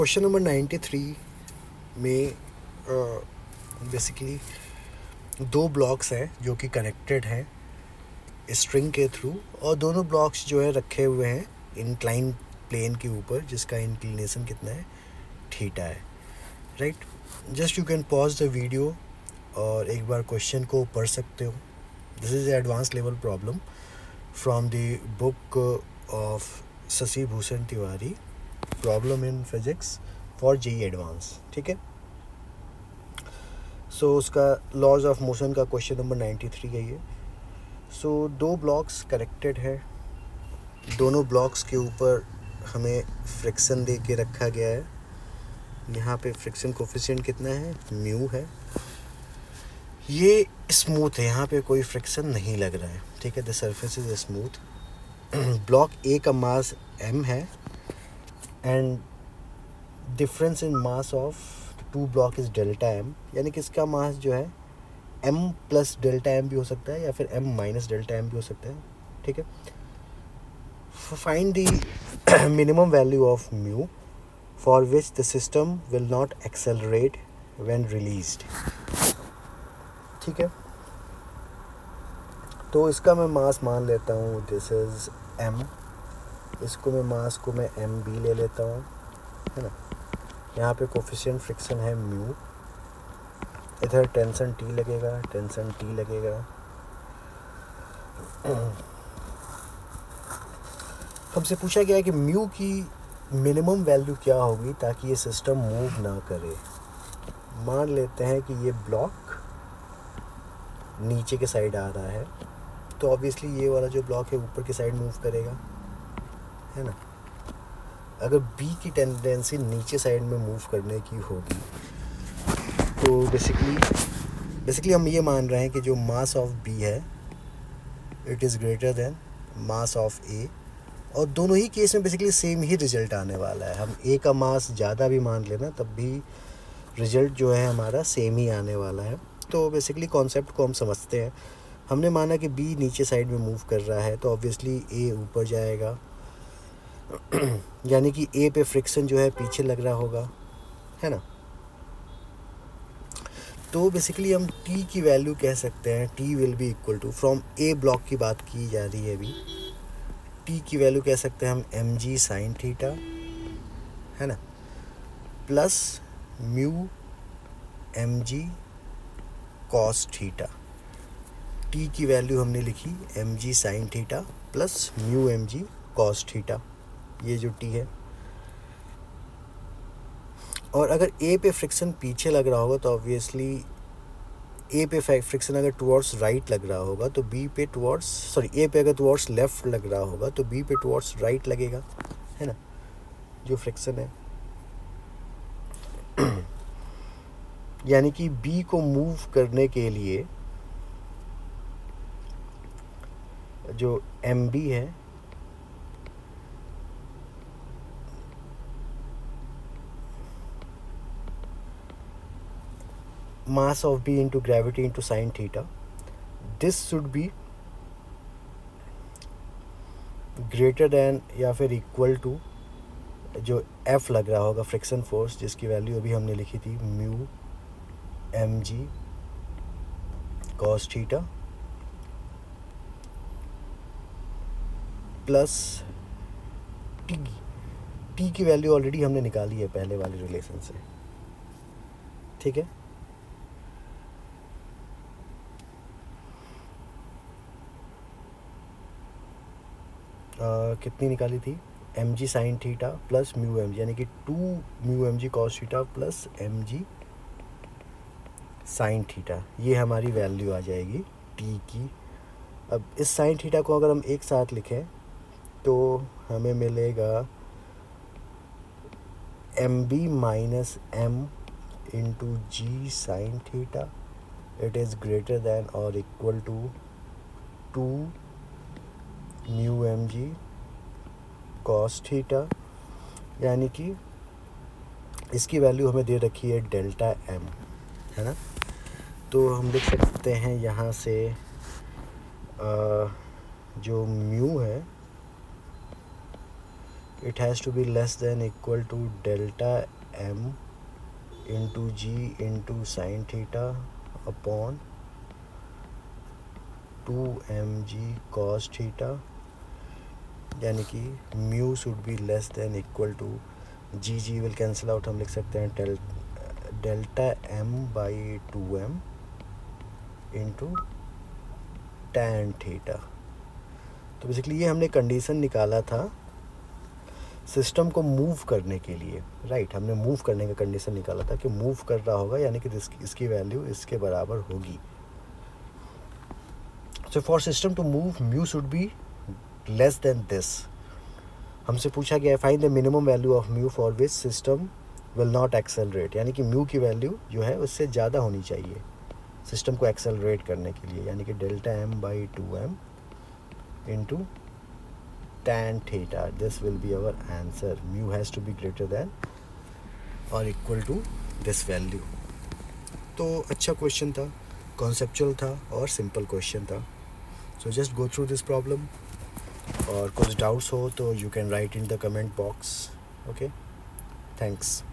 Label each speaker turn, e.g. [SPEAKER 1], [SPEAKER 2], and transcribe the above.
[SPEAKER 1] Question number 93 में basically दो blocks हैं जो कि कनेक्टेड हैं स्ट्रिंग के थ्रू, और दोनों ब्लॉक्स जो है रखे हुए हैं इंक्लाइन प्लेन के ऊपर, जिसका इंक्लिनेशन कितना है, थीटा है, right. Just you can pause the video और एक बार क्वेश्चन को पढ़ सकते हो। This is advance level problem from the book of Shashi Bhushan Tiwari, problem in physics for JEE advance, ठीक है। सो उसका लॉज ऑफ मोशन का क्वेश्चन नंबर 93 है ये। सो दो ब्लॉक्स कनेक्टेड है, दोनों ब्लॉक्स के ऊपर हमें फ्रिक्शन दे के रखा गया है। यहाँ पे फ्रिक्शन कोफिशिएंट कितना है, म्यू है। ये स्मूथ है, यहाँ पे कोई फ्रिक्शन नहीं लग रहा है, ठीक है। The surface is smooth. Block A का मास m है and difference in mass of two block is delta m, यानी कि इसका मास जो है m प्लस डेल्टा m भी हो सकता है या फिर m माइनस डेल्टा m भी हो सकता है, ठीक है। Find the minimum value of mu for which the system will not accelerate when released, ठीक है। तो इसका मैं मास मान लेता हूँ, दिस इज़ m। इसको मैं मास को मैं mb ले लेता हूँ, है ना। यहाँ पे कोफिशिएंट फ्रिक्शन है म्यू, इधर टेंशन T लगेगा, टेंशन T लगेगा। हमसे पूछा गया है कि म्यू की मिनिमम वैल्यू क्या होगी ताकि ये सिस्टम मूव ना करे। मान लेते हैं कि ये ब्लॉक नीचे के साइड आ रहा है, तो ऑब्वियसली ये वाला जो ब्लॉक है ऊपर की साइड मूव करेगा, है ना। अगर B की टेंडेंसी नीचे साइड में मूव करने की होगी, तो बेसिकली हम ये मान रहे हैं कि जो मास ऑफ B है it is greater then mass of A, और दोनों ही केस में बेसिकली सेम ही रिजल्ट आने वाला है। हम A का मास ज़्यादा भी मान लेना तब भी रिजल्ट जो है हमारा सेम ही आने वाला है। तो बेसिकली कॉन्सेप्ट को हम समझते हैं। हमने माना कि B नीचे साइड में मूव कर रहा है, तो ऑब्वियसली A ऊपर जाएगा, यानी कि A पे फ्रिक्शन जो है पीछे लग रहा होगा, है ना। तो बेसिकली हम T की वैल्यू कह सकते हैं, T will be equal to, from A block की बात की जा रही है अभी, T की वैल्यू कह सकते हैं हम mg साइन थीटा, है ना, plus mu mg cos theta. T की वैल्यू हमने लिखी mg sine theta plus mu mg cos theta, ये जो T है। और अगर A पे फ्रिक्शन पीछे लग रहा होगा तो ऑब्वियसली A पे फ्रिक्शन अगर टुवर्ड्स राइट लग रहा होगा तो A पे अगर टुवर्ड्स लेफ़्ट लग रहा होगा तो B पे टुवर्ड्स राइट लगेगा, है ना, जो फ्रिक्शन है। यानी कि B को मूव करने के लिए जो MB है mass of B into gravity into sin theta, this should be greater than या फिर इक्वल टू जो F लग रहा होगा फ्रिक्शन फोर्स, जिसकी वैल्यू अभी हमने लिखी थी mu mg cos theta plus T की वैल्यू ऑलरेडी हमने निकाली है पहले वाले रिलेशन से, ठीक है। कितनी निकाली थी, mg sine theta plus mu mg, यानी कि 2 mu mg cos theta plus mg sine theta, ये हमारी वैल्यू आ जाएगी T की। अब इस साइन थीटा को अगर हम एक साथ लिखें तो हमें मिलेगा mb minus m into G sine theta, it is greater than और equal to 2 mu mg cos theta, यानी कि इसकी वैल्यू हमें दे रखी है डेल्टा m, है ना। तो हम लिख सकते हैं यहाँ से जो म्यू है it has to be less than equal to delta m into g into sin theta upon 2mg cos theta, यानी कि mu should be less than equal to G will cancel out, हम लिख सकते हैं delta M by 2m into tan theta. तो basically ये हमने condition निकाला था सिस्टम को मूव करने के लिए, राइट। हमने मूव करने का कंडीशन निकाला था कि मूव कर रहा होगा, यानी कि इसकी वैल्यू इसके बराबर होगी। So for system to move mu should be less than this. हमसे पूछा गया है find the minimum value of mu for which system will not accelerate, यानी कि म्यू की वैल्यू जो है उससे ज़्यादा होनी चाहिए सिस्टम को एक्सेलरेट करने के लिए, यानी कि delta M by 2m into tan theta. This will be our answer. Mu has to be greater than or equal to this value. तो अच्छा क्वेश्चन था, कॉन्सेप्चुअल था और सिंपल क्वेश्चन था। So just go through this problem, और कुछ doubts हो तो you can write in the comment box. Okay, thanks.